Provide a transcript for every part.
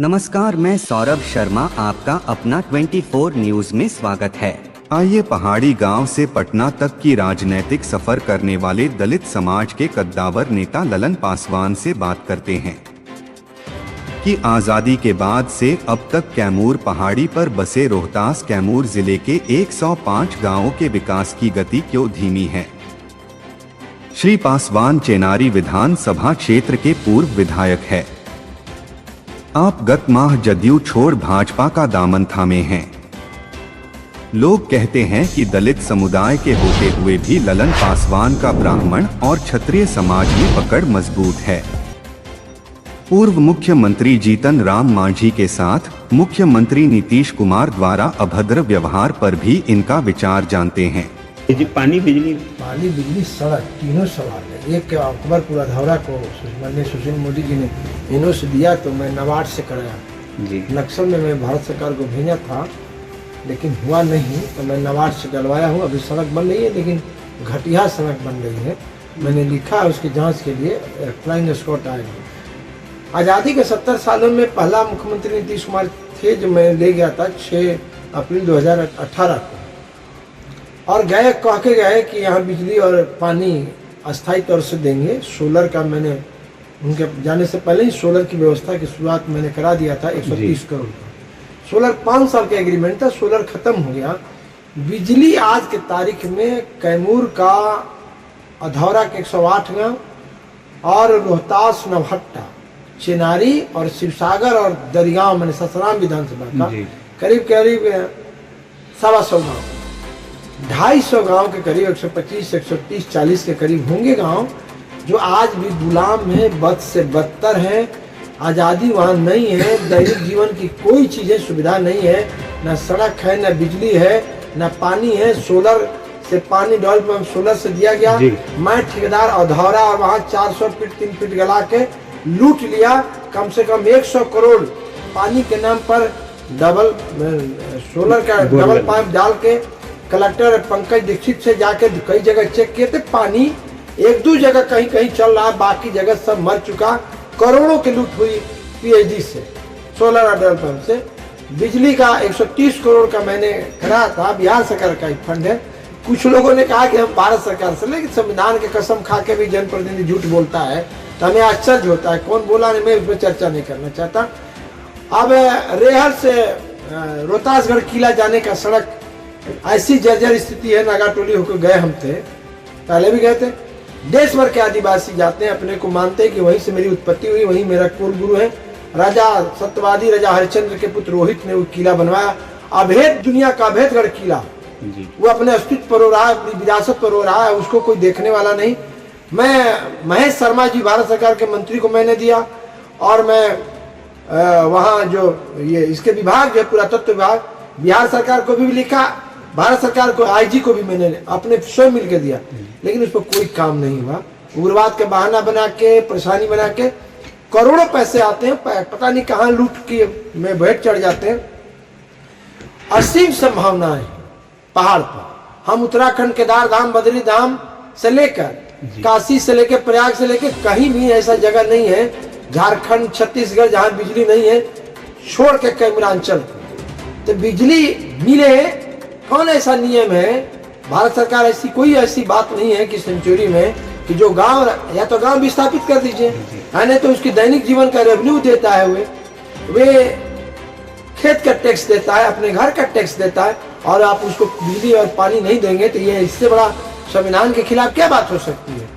नमस्कार, मैं सौरभ शर्मा, आपका अपना 24 न्यूज में स्वागत है। आइए पहाड़ी गांव से पटना तक की राजनीतिक सफर करने वाले दलित समाज के कद्दावर नेता ललन पासवान से बात करते हैं कि आजादी के बाद से अब तक कैमूर पहाड़ी पर बसे रोहतास कैमूर जिले के 105 गांवों के विकास की गति क्यों धीमी है। श्री पासवान चेनारी विधानसभा क्षेत्र के पूर्व विधायक है। आप गत माह जदयू छोड़ भाजपा का दामन थामे हैं। लोग कहते हैं कि दलित समुदाय के होते हुए भी ललन पासवान का ब्राह्मण और क्षत्रिय समाज में पकड़ मजबूत है। पूर्व मुख्यमंत्री जीतन राम मांझी के साथ मुख्यमंत्री नीतीश कुमार द्वारा अभद्र व्यवहार पर भी इनका विचार जानते हैं। पानी बिजली सड़क तीनों सवाल है। 1 अक्टूबर पूरा धौरा को माननीय सुशील मोदी जी ने इन्हों से दिया तो मैं नबार्ड से कराया जी। नक्सल में मैं भारत सरकार को भेजा था लेकिन हुआ नहीं, तो मैं नबार्ड से डलवाया हूँ। अभी सड़क बन रही है लेकिन घटिया सड़क बन रही है। मैंने लिखा है उसकी जांच के लिए फ्लाइंग स्क्वाड आएगा। आज़ादी के 70 सालों में पहला मुख्यमंत्री नीतीश कुमार थे जो मैं ले गया था 6 अप्रैल 2018 को, और गए कह के गए कि यहाँ बिजली और पानी अस्थायी तौर से देंगे। सोलर का मैंने उनके जाने से पहले ही सोलर की व्यवस्था की शुरुआत मैंने करा दिया था 130 करोड़ का। सोलर 5 साल का एग्रीमेंट था, सोलर खत्म हो गया। बिजली आज के तारीख में कैमूर का अधौरा के 108 गाँव और रोहतास नवहट्टा चेनारी और शिवसागर और दरियाव मैंने ससराम विधानसभा का करीब 125 गाँव, 250 गांव के करीब 125, 130, 40 के करीब होंगे गांव जो आज भी गुलाम है, बद से बदतर है। आज़ादी वहाँ नहीं है, दैनिक जीवन की कोई चीज़ें सुविधा नहीं है, न सड़क है, न बिजली है, न पानी है। सोलर से पानी डेवलप पंप सोलर से दिया गया। मैं ठेकेदार अधौरा और वहाँ 400 फीट 3 फीट गला के लूट लिया। कम से कम 100 करोड़ पानी के नाम पर डबल सोलर का डबल पाइप डाल के कलेक्टर पंकज दीक्षित से जाके कई जगह चेक किए थे। पानी 1-2 जगह कहीं कहीं चल रहा है, बाकी जगह सब मर चुका। करोड़ों की लूट हुई पीएचडी से, सोलर और डबल पंप से। बिजली का 130 करोड़ का मैंने करा था, बिहार सरकार का एक फंड है। कुछ लोगों ने कहा कि हम भारत सरकार से, लेकिन संविधान के कसम खा के भी जनप्रतिनिधि झूठ बोलता है तो हमें आश्चर्य होता है। कौन बोला नहीं, मैं उस पर चर्चा नहीं करना चाहता। अब रेहर से रोहतासगढ़ किला जाने का सड़क ऐसी जर्जर स्थिति है, नागाटोली होकर गए हम थे, पहले भी गए थे। देश भर के आदिवासी जाते हैं, अपने को मानते हैं कि वहीं से मेरी उत्पत्ति हुई, वहीं मेरा कुल गुरु है। राजा सत्यवादी राजा हरिश्चंद्र के पुत्र रोहित ने वो किला बनवाया। अभेद दुनिया का अभेदगढ़ किला वो अपने अस्तित्व पर हो रहा है, अपनी विरासत पर हो रहा है, उसको कोई देखने वाला नहीं। मैं महेश शर्मा जी भारत सरकार के मंत्री को मैंने दिया, और मैं वहाँ जो ये इसके विभाग जो पुरातत्व विभाग बिहार सरकार को भी लिखा, भारत सरकार को आईजी को भी मैंने अपने स्वयं मिलकर दिया, लेकिन उस पर कोई काम नहीं हुआ। उग्रवाद का बहाना बना के, परेशानी बना के करोड़ों पैसे आते हैं, पता नहीं कहाँ लूट के में बैठ चढ़ जाते हैं। असीम संभावनाएं पहाड़ पर। हम उत्तराखंड केदार धाम, बद्री धाम से लेकर काशी से लेकर प्रयाग से लेकर कहीं भी ऐसा जगह नहीं है, झारखंड छत्तीसगढ़ जहाँ बिजली नहीं है, छोड़ के कैमूरांचल। तो बिजली मिले, कौन ऐसा नियम है? भारत सरकार ऐसी कोई ऐसी बात नहीं है कि सेंचुरी में कि जो गांव या तो गांव विस्थापित कर दीजिए, नहीं तो उसकी दैनिक जीवन का रेवेन्यू देता है, वे खेत का टैक्स देता है, अपने घर का टैक्स देता है, और आप उसको बिजली और पानी नहीं देंगे तो ये इससे बड़ा संविधान के खिलाफ क्या बात हो सकती है।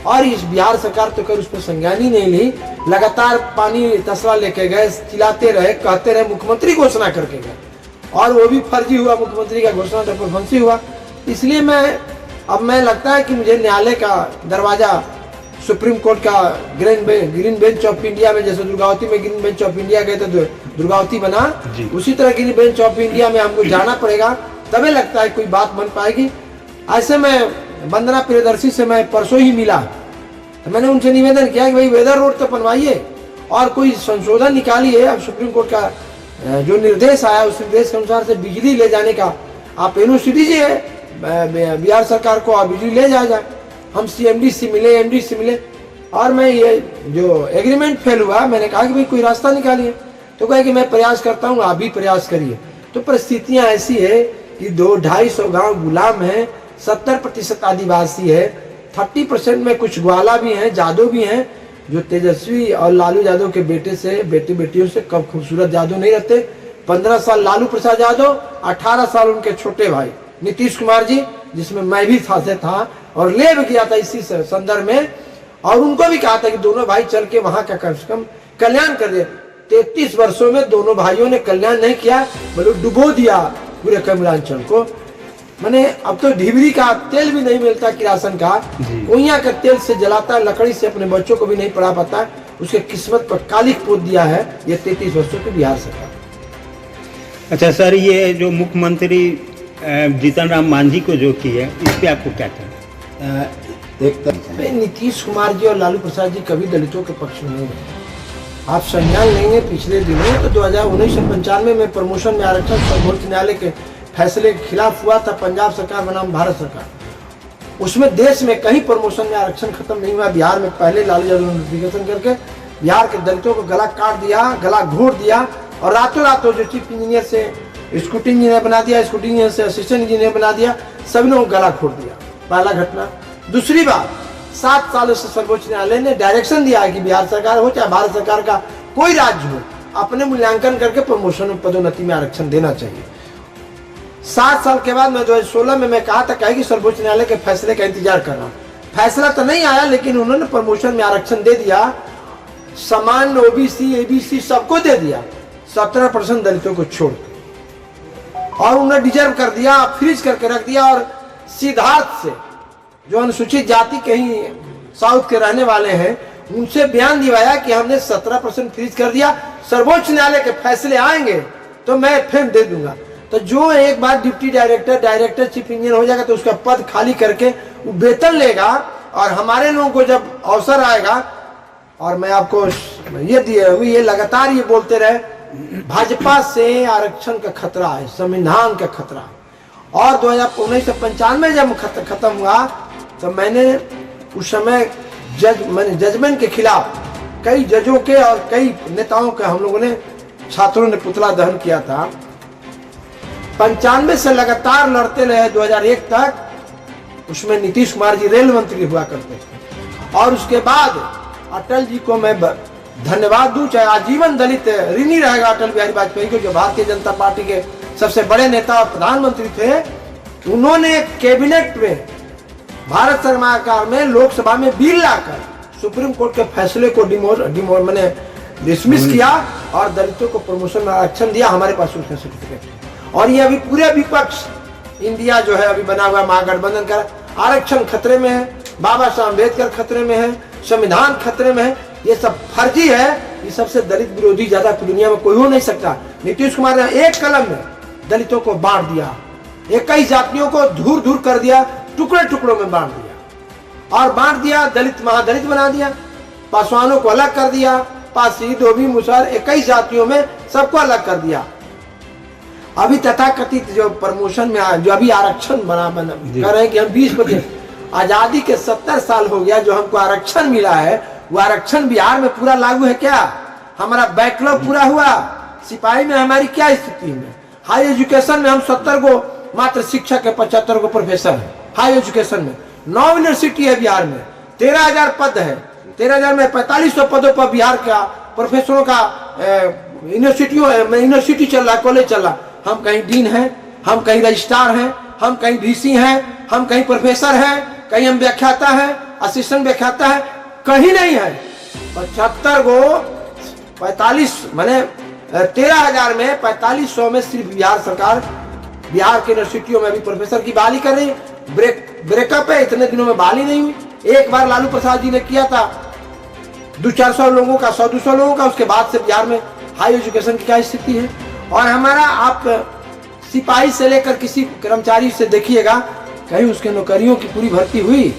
और इस बिहार सरकार तो कर उस पर संज्ञान ही नहीं ली। लगातार पानी तसला लेके गए, चिल्लाते रहे, कहते रहे, मुख्यमंत्री घोषणा करके गए, और वो भी फर्जी हुआ। मुख्यमंत्री का घोषणा तो फंसी हुआ। इसलिए मैं लगता है कि मुझे न्यायालय का दरवाजा, सुप्रीम कोर्ट का ग्रीन बेंच ऑफ इंडिया में, जैसे दुर्गावती में ग्रीन बेंच ऑफ इंडिया गए तो दुर्गावती बना, उसी तरह ग्रीन बेंच ऑफ इंडिया में हमको जाना पड़ेगा, तभी लगता है कोई बात बन पाएगी। ऐसे में वंदना प्रियदर्शी से मैं परसों ही मिला, तो मैंने उनसे निवेदन किया कि भाई वेदर रोड तो बनवाइए और कोई संशोधन निकालिए। अब सुप्रीम कोर्ट का जो निर्देश आया उस निर्देश के अनुसार से बिजली ले जाने का आप एनओसी दीजिए बिहार सरकार को, और बिजली ले जाए। हम सीएमडी से मिले, एमडी से मिले, और मैं ये जो एग्रीमेंट फेल हुआ मैंने कहा कि भाई कोई रास्ता निकालिए। तो कहे कि मैं प्रयास करता हूँ, आप भी प्रयास करिए। तो परिस्थितियां ऐसी है कि 200-250 गांव गुलाम हैं, 70% आदिवासी है, 30% में कुछ ग्वाला भी हैं, जादव भी हैं, जो तेजस्वी और लालू यादव के बेटे से बेटियों से कब खूबसूरत यादव नहीं रहते। 15 साल लालू प्रसाद यादव, 18 साल उनके छोटे भाई नीतीश कुमार जी, जिसमें मैं भी था और ले भी गया था इसी संदर्भ में, और उनको भी कहा था कि दोनों भाई चल के वहां का कम से कम कल्याण कर दे। 33 वर्षों में दोनों भाइयों ने कल्याण नहीं किया, मतलब डुबो दिया पूरे कमलांचल को। मैंने अब तो ढिबरी का तेल भी नहीं मिलता, किरासन का, कोइया का तेल से जलाता, लकड़ी से अपने बच्चों को भी नहीं पढ़ा पाता। उसके किस्मत पर कालिक पोत दिया है ये 33 वर्षों की बिहार सरकार। अच्छा सर, ये जो मुख्यमंत्री जीतन राम मांझी को जो की है, इस पे आपको क्या कहना है? नीतीश कुमार जी और लालू प्रसाद जी कभी दलितों के पक्ष में नहीं रहे। आप संज्ञान लेंगे पिछले दिनों तो 2019-95 में प्रमोशन में आरक्षण सर्वोच्च न्यायालय के फैसले के खिलाफ हुआ था, पंजाब सरकार बनाम भारत सरकार। उसमें देश में कहीं प्रमोशन में आरक्षण खत्म नहीं हुआ। बिहार में पहले लालू यादव ने नोटिफिकेशन करके बिहार के दलितों को गला काट दिया, गला घोट दिया, और रातों रातों जो चीफ इंजीनियर से स्कूटी इंजीनियर बना दिया, स्कूटी इंजीनियर से असिस्टेंट इंजीनियर बना दिया, सभी लोगों को गला घोट दिया। पहला घटना। दूसरी बात, 7 सालों से सर्वोच्च न्यायालय ने डायरेक्शन दिया है कि बिहार सरकार हो चाहे भारत सरकार का कोई राज्य हो, अपने मूल्यांकन करके प्रमोशन और पदोन्नति में आरक्षण देना चाहिए। 7 साल के बाद मैं 2016 में मैं कहा था कि सर्वोच्च न्यायालय के फैसले का इंतजार कर रहा हूं। फैसला तो नहीं आया, लेकिन उन्होंने प्रमोशन में आरक्षण दे दिया, सामान्य ओबीसी एबीसी सबको दे दिया, 17% दलितों को छोड़, और उन्हें डिजर्व कर दिया, फ्रीज करके रख दिया। और सिद्धार्थ से जो अनुसूचित जाति कहीं साउथ के रहने वाले हैं, उनसे बयान दिवाया कि हमने 17% फ्रीज कर दिया, सर्वोच्च न्यायालय के फैसले आएंगे तो मैं फिर दे दूंगा। तो जो एक बार डिप्टी डायरेक्टर चीफ इंजीनियर हो जाएगा तो उसका पद खाली करके वो वेतन लेगा, और हमारे लोगों को जब अवसर आएगा, और मैं आपको ये दिए हुए ये लगातार ये बोलते रहे, भाजपा से आरक्षण का खतरा है, संविधान का खतरा है। और 1995 जब खत्म हुआ तो मैंने उस समय जजमेंट के खिलाफ कई जजों के और कई नेताओं के हम लोगों ने, छात्रों ने पुतला दहन किया था। 95 से लगातार लड़ते रहे 2001 तक। उसमें नीतीश कुमार जी रेल मंत्री हुआ करते थे, और उसके बाद अटल जी को मैं धन्यवाद दूं, चाहे आजीवन दलित ऋणी रहेगा अटल बिहारी वाजपेयी को, जो भारतीय जनता पार्टी के सबसे बड़े नेता और प्रधानमंत्री थे। उन्होंने कैबिनेट में भारत सरकार में लोकसभा में बिल लाकर सुप्रीम कोर्ट के फैसले को डिसमिस किया, और दलितों को प्रमोशन में आरक्षण दिया। हमारे पास उसका सर्टिफिकेट है। और ये अभी पूरे विपक्ष इंडिया जो है अभी बना हुआ महागठबंधन का, आरक्षण खतरे में है, बाबा साहब अम्बेडकर खतरे में है, संविधान खतरे में है। ये सब फर्जी है। ये सबसे दलित विरोधी ज्यादा दुनिया में कोई हो नहीं सकता। नीतीश कुमार ने एक कलम में दलितों को बांट दिया, 21 जातियों को धूर धूर कर दिया, टुकड़े टुकड़ों में बांट दिया, और बांट दिया, दलित महादलित बना दिया, पासवानों को अलग कर दिया, पासी धोबी मुसहर 21 जातियों में सबको अलग कर दिया। अभी तथाकथित जो प्रमोशन में जो अभी आरक्षण कर रहे हैं कि हम 20%, आजादी के 70 साल हो गया जो हमको आरक्षण मिला है, वो आरक्षण बिहार में पूरा लागू है क्या? हमारा बैकलॉग पूरा हुआ? सिपाही में हमारी क्या स्थिति है? हाई एजुकेशन में हम 70 को मात्र शिक्षक है, 75 को प्रोफेसर है। हाई एजुकेशन में 9 यूनिवर्सिटी है बिहार में, 13,000 पद है। 13,000 में 4500 पदों पर बिहार का प्रोफेसरों का यूनिवर्सिटी चल रहा, कॉलेज चल रहा। हम कहीं डीन हैं, हम कहीं रजिस्ट्रार हैं, हम कहीं वीसी हैं, हम कहीं प्रोफेसर हैं, कहीं हम व्याख्याता हैं, असिस्टेंट व्याख्याता है, कहीं नहीं है। 75 को 45 माने 13,000 में 4500 में सिर्फ बिहार सरकार बिहार के यूनिवर्सिटियों में अभी प्रोफेसर की बहाली कर रही। ब्रेकअप है, इतने दिनों में बहाली नहीं हुई। एक बार लालू प्रसाद जी ने किया था 200-400 लोगों का, 100-200 लोगों का, उसके बाद से बिहार में हाई एजुकेशन की क्या स्थिति है। और हमारा आप सिपाही से लेकर किसी कर्मचारी से देखिएगा, कहीं उसके नौकरियों की पूरी भर्ती हुई?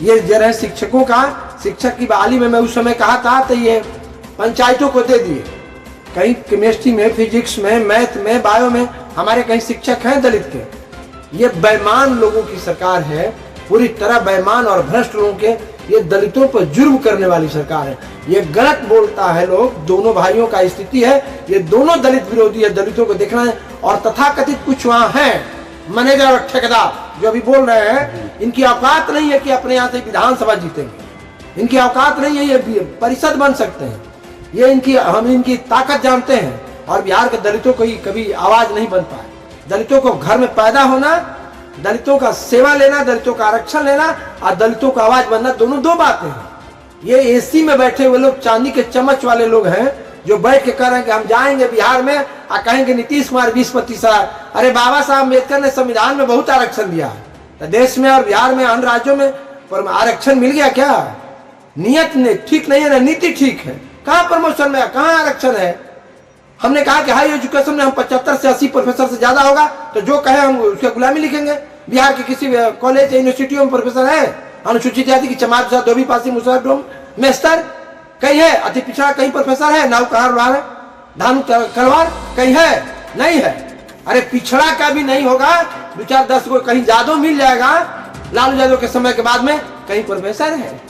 ये जरा शिक्षकों का, शिक्षक की बहाली में मैं उस समय कहा था तो ये पंचायतों को दे दिए। कहीं केमिस्ट्री में, फिजिक्स में, मैथ में, बायो में हमारे कहीं शिक्षक हैं दलित के। ये बेईमान लोगों की सरकार है, पूरी तरह बेईमान और भ्रष्ट लोगों के ये दलितों पर जुर्म करने वाली सरकार है। ये गलत बोलता है लोग, दोनों भाइयों का स्थिति है, ये दोनों दलित विरोधी है, दलितों को देखना है। और तथाकथित कुछ वहाँ है मैनेजर और ठेकेदार जो अभी बोल रहे हैं, इनकी औकात नहीं है कि अपने यहाँ से विधानसभा जीतेंगे, इनकी औकात नहीं है ये परिषद बन सकते हैं, ये हम इनकी ताकत जानते हैं। और बिहार के दलितों को कभी आवाज नहीं बन पाए। दलितों को घर में पैदा होना, दलितों का सेवा लेना, दलितों का आरक्षण लेना और दलितों का आवाज बनना, दोनों दो बातें हैं। ये एसी में बैठे हुए लोग चांदी के चम्मच वाले लोग हैं जो बैठ के कह रहे हैं कि हम जाएंगे बिहार में और कहेंगे नीतीश कुमार 20-25। अरे बाबा साहब अम्बेडकर ने संविधान में बहुत आरक्षण दिया है, तो देश में और बिहार में अन्य राज्यों में पर आरक्षण मिल गया क्या? नियत ठीक नहीं है ना नीति ठीक है। कहाँ प्रमोशन में, कहाँ आरक्षण है? हमने कहा कि हाई एजुकेशन में हम 75 से 80 प्रोफेसर से ज्यादा होगा तो जो कहे हम उसका गुलामी लिखेंगे। बिहार के किसी कॉलेज या यूनिवर्सिटियों में प्रोफेसर है अनुसूचित जाति की चमार धोबी पासी मुसलमान मेस्तर कहीं है, अति पिछड़ा कहीं प्रोफेसर है, नाव कहार धानु कलवार कहीं है, नहीं है। अरे पिछड़ा का भी नहीं होगा, 2-4-10 को कहीं जादू मिल जाएगा लालू यादव के समय के बाद में, कहीं प्रोफेसर है।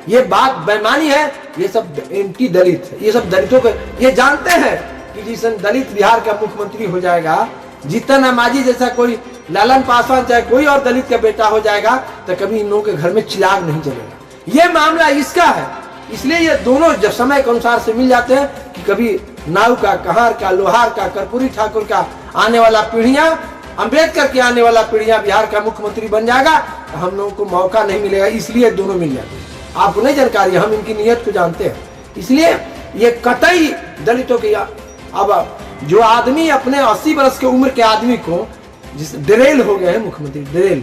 ये बात बेईमानी है, ये सब एंटी दलित है, ये सब दलितों को ये जानते हैं कि जिस दलित बिहार का मुख्यमंत्री हो जाएगा, जीतन राम मांझी जैसा कोई, ललन पासवान चाहे कोई और दलित का बेटा हो जाएगा तो कभी इन लोगों के घर में चिराग नहीं जलेगा। ये मामला इसका है, इसलिए ये दोनों जब समय के अनुसार से मिल जाते हैं कि कभी नाव का, कहार का, लोहार का, कर्पूरी ठाकुर का आने वाला पीढ़ियां, अम्बेडकर के आने वाला पीढ़ियां बिहार का मुख्यमंत्री बन जाएगा तो हम लोगों को मौका नहीं मिलेगा, इसलिए दोनों मिल जाते हैं। आपको नहीं जानकारी, हम इनकी नीयत को जानते हैं, इसलिए ये कतई दलितों की। अब जो आदमी अपने 80 वर्ष के उम्र के आदमी को जिस डेरेल हो गए हैं मुख्यमंत्री, डेरेल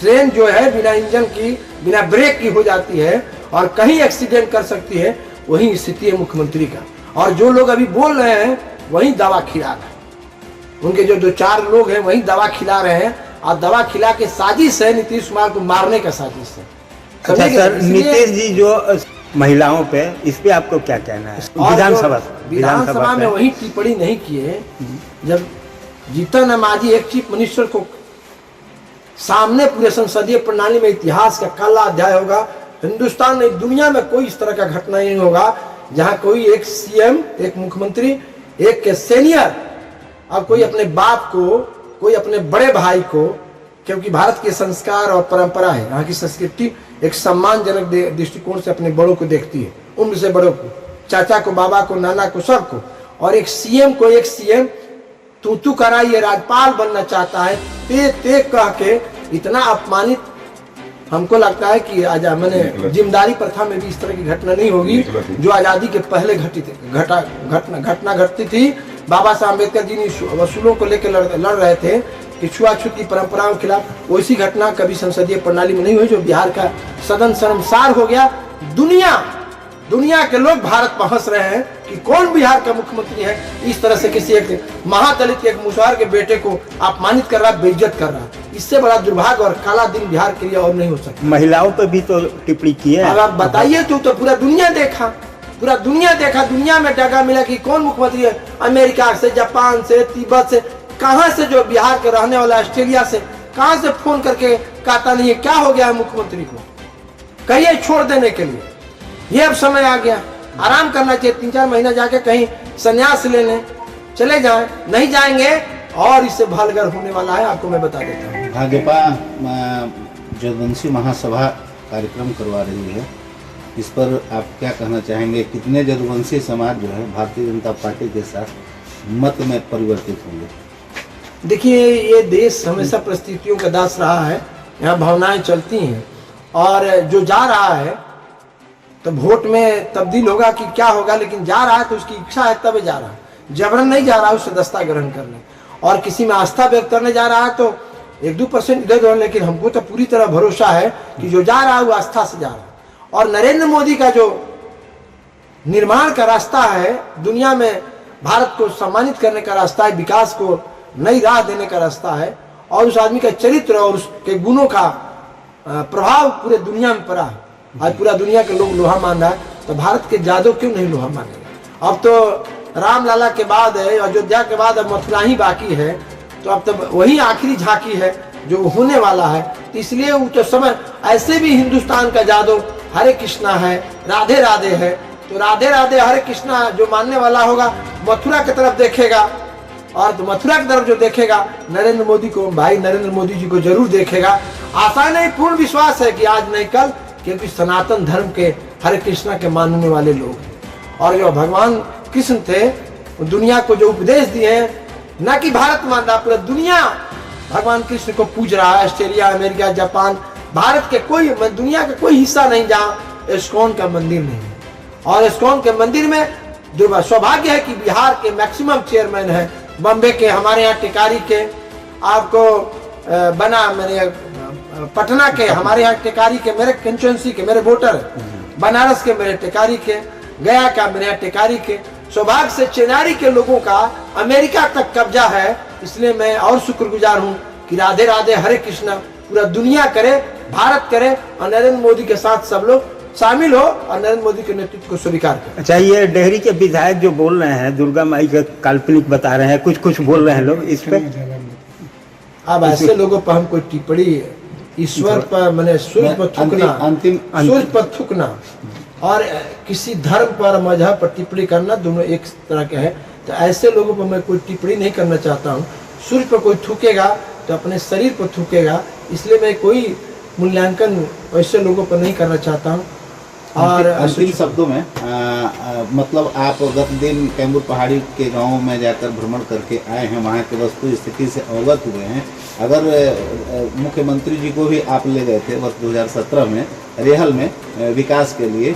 ट्रेन जो है बिना इंजन की, बिना ब्रेक की हो जाती है और कहीं एक्सीडेंट कर सकती है, वही स्थिति है मुख्यमंत्री का। और जो लोग अभी बोल रहे हैं वही दवा खिला रहे हैं, उनके जो 2-4 लोग हैं वही दवा खिला रहे हैं और दवा खिला के साजिश है नीतीश कुमार को मारने का साजिश है। अच्छा सर, नीतीश जी जो महिलाओं पे, इस पे आपको क्या कहना है? विधानसभा में वही टिप्पणी नहीं किए जब जीतन राम मांझी एक चीफ मिनिस्टर को सामने पूरे संसदीय प्रणाली में इतिहास का काला अध्याय होगा। हिंदुस्तान नहीं, दुनिया में कोई इस तरह का घटना नहीं होगा जहां कोई एक सीएम, एक मुख्यमंत्री, एक के सीनियर, अब कोई अपने बाप को, कोई अपने बड़े भाई को, क्योंकि भारत के संस्कार और परंपरा है, यहाँ की संस्कृति एक सम्मानजनक दृष्टिकोण से अपने बड़ों को देखती है, उम्र से बड़ों को, चाचा को, बाबा को, नाना को, सबको। और एक सीएम को, एक सीएम तू करा ये राज्यपाल बनना चाहता है, ते कह के इतना अपमानित, हमको लगता है कि मैंने जिम्मेदारी प्रथा में भी इस तरह की घटना नहीं होगी जो आजादी के पहले घटना घटती थी। बाबा साहब अम्बेडकर जी ने वसूलों को लेकर लड़ रहे थे कि छुआछूत की परंपराओं के खिलाफ, वैसी घटना कभी संसदीय प्रणाली में नहीं हुई जो बिहार का सदन शर्मसार हो गया। दुनिया के लोग भारत में हंस रहे हैं कि कौन बिहार का मुख्यमंत्री है, इस तरह से किसी एक महादलित, एक मुसहर के बेटे को अपमानित कर रहा, बेइज्जत कर रहा। इससे बड़ा दुर्भाग्य और काला दिन बिहार के लिए और नहीं हो सकता। महिलाओं पर भी तो टिप्पणी की है। अब आप बताइए, तो पूरा दुनिया देखा, दुनिया में जगह मिला कि कौन मुख्यमंत्री है, अमेरिका से, जापान से, तिब्बत से, कहां से, जो बिहार के रहने वाला ऑस्ट्रेलिया से, कहां से फोन करके कहता नहीं है क्या हो गया है मुख्यमंत्री को, कहिए छोड़ देने के लिए। ये अब समय आ गया, आराम करना चाहिए, 3-4 महीना जाके कहीं संन्यास ले लें, चले जाएं, नहीं जाएंगे और इससे भलगर होने वाला है, आपको मैं बता देता हूँ। भाजपा जदवंशी महासभा कार्यक्रम करवा रही है, इस पर आप क्या कहना चाहेंगे? कितने जदवंशी समाज जो है भारतीय जनता पार्टी के साथ मत में परिवर्तित होंगे? देखिए, ये देश हमेशा परिस्थितियों का दास रहा है, यहाँ भावनाएं चलती हैं और जो जा रहा है तो वोट में तब्दील होगा कि क्या होगा, लेकिन जा रहा है तो उसकी इच्छा है तब जा रहा है, जबरन नहीं जा रहा है उससे दस्ता ग्रहण करने। और किसी में आस्था व्यक्त करने जा रहा है तो 1-2% इधर उधर, लेकिन हमको तो पूरी तरह भरोसा है कि जो जा रहा है वो आस्था से जा रहा है। और नरेंद्र मोदी का जो निर्माण का रास्ता है, दुनिया में भारत को सम्मानित करने का रास्ता है, विकास को नई राह देने का रास्ता है, और उस आदमी का चरित्र और उसके गुणों का प्रभाव पूरे दुनिया में पड़ा है। आज पूरा दुनिया के लोग लोहा मान रहा है, तो भारत के जादव क्यों नहीं लोहा मानेगा? अब तो रामलला के बाद है, अयोध्या के बाद अब मथुरा ही बाकी है, तो अब तब वही आखिरी झांकी है जो होने वाला है। इसलिए वो तो समय, ऐसे भी हिंदुस्तान का जादव हरे कृष्णा है, राधे राधे है, तो राधे राधे हरे कृष्णा जो मानने वाला होगा मथुरा की तरफ देखेगा, और तो मथुरा की तरफ जो देखेगा नरेंद्र मोदी को, भाई नरेंद्र मोदी जी को जरूर देखेगा। आशा नहीं, पूर्ण विश्वास है कि आज नहीं कल, क्योंकि सनातन धर्म के हरे कृष्णा के मानने वाले लोग हैं। और जो भगवान कृष्ण थे दुनिया को जो उपदेश दिए हैं, न कि भारत मानता, पूरा दुनिया भगवान कृष्ण को पूज रहा है। ऑस्ट्रेलिया, अमेरिका, जापान, भारत के कोई, दुनिया का कोई हिस्सा नहीं जहाँ इस्कॉन का मंदिर नहीं है। और इस्कॉन के मंदिर में जो सौभाग्य है कि बिहार के मैक्सिमम चेयरमैन है, बॉम्बे के, हमारे यहाँ टिकारी के, आपको बना मैंने पटना के, हमारे यहाँ टिकारी के, मेरे कंस्टिट्यूंसी के मेरे वोटर, बनारस के मेरे टिकारी के, गया का मेरे यहाँ टिकारी के। सौभाग्य से चेनारी के लोगों का अमेरिका तक कब्जा है। इसलिए मैं और शुक्रगुजार हूँ कि राधे राधे हरे कृष्णा पूरा दुनिया करे, भारत करे, और नरेंद्र मोदी के साथ सब लोग शामिल हो और नरेंद्र मोदी के नेतृत्व को स्वीकार करें। अच्छा, ये डेहरी के विधायक जो बोल रहे हैं दुर्गा माई का काल्पनिक बता रहे हैं, कुछ बोल रहे हैं लोग इस पे। अब ऐसे लोगों पर हम कोई टिप्पणी, ईश्वर पर मैंने सूर्य पर थूकना, सूर्य पर थूकना और किसी धर्म पर, मजहब पर टिप्पणी करना, दोनों एक तरह के हैं। तो ऐसे लोगों पर मैं कोई टिप्पणी नहीं करना चाहता हूँ। सूर्य पर कोई थूकेगा तो अपने शरीर पर थूकेगा, इसलिए मैं कोई मूल्यांकन ऐसे लोगों पर नहीं करना चाहता हूँ। और अंतिम शब्दों में मतलब आप गत दिन कैमूर पहाड़ी के गांवों में जाकर भ्रमण करके आए हैं, वहाँ की वस्तु स्थिति से अवगत हुए हैं। अगर मुख्यमंत्री जी को भी आप ले गए थे वर्ष 2017 में रेहल में विकास के लिए,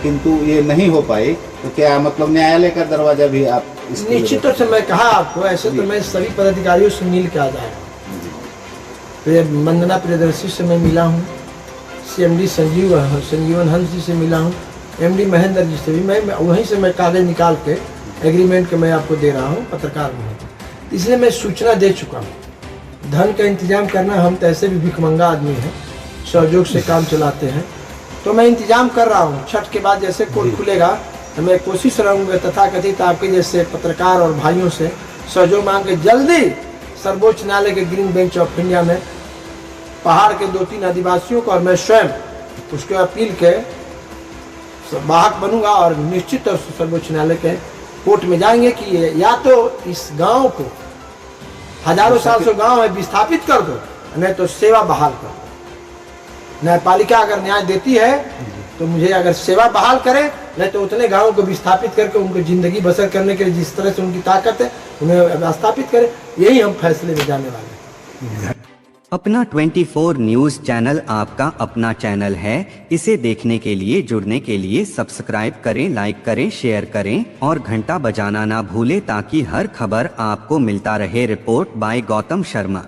किंतु ये नहीं हो पाई, तो क्या मतलब न्यायालय का दरवाजा भी आप निश्चित तौर से मैं कहा आपको, ऐसे तो मैं सभी पदाधिकारियों से मिल के आ जाए। वंदना प्रियदर्शी से मैं मिला हूँ, CMD संजीवन हंस जी से मिला हूँ, MD महेंद्र जी से भी मैं वहीं से मैं कागज निकाल के एग्रीमेंट के मैं आपको दे रहा हूँ, पत्रकार में। इसलिए मैं सूचना दे चुका हूँ। धन का इंतजाम करना, हम तो ऐसे भी भिखमंगा आदमी हैं, सहयोग से काम चलाते हैं, तो मैं इंतजाम कर रहा हूँ। छठ के बाद जैसे कोर्ट खुलेगा तो मैं कोशिश रहूँगा तथाकथित आपके जैसे पत्रकार और भाइयों से सहयोग मांग के जल्दी सर्वोच्च न्यायालय के ग्रीन बेंच ऑफ इंडिया में पहाड़ के 2-3 आदिवासियों को और मैं स्वयं उसके अपील के वाहक बनूंगा, और निश्चित तौर से सर्वोच्च न्यायालय के कोर्ट में जाएंगे कि या तो इस गांव को, हजारों साल से गांव है, विस्थापित कर दो, नहीं तो सेवा बहाल कर दो। न्यायपालिका अगर न्याय देती है तो मुझे अगर सेवा बहाल करे, नहीं तो उतने गांवों को विस्थापित करके उनको जिंदगी बसर करने के लिए जिस तरह से उनकी ताकत है उन्हें विस्थापित करे। यही हम फैसले में जाने वाले हैं। अपना 24 न्यूज़ चैनल आपका अपना चैनल है। इसे देखने के लिए, जुड़ने के लिए सब्सक्राइब करें, लाइक करें, शेयर करें और घंटा बजाना ना भूलें ताकि हर खबर आपको मिलता रहे। Report by Gautam Sharma.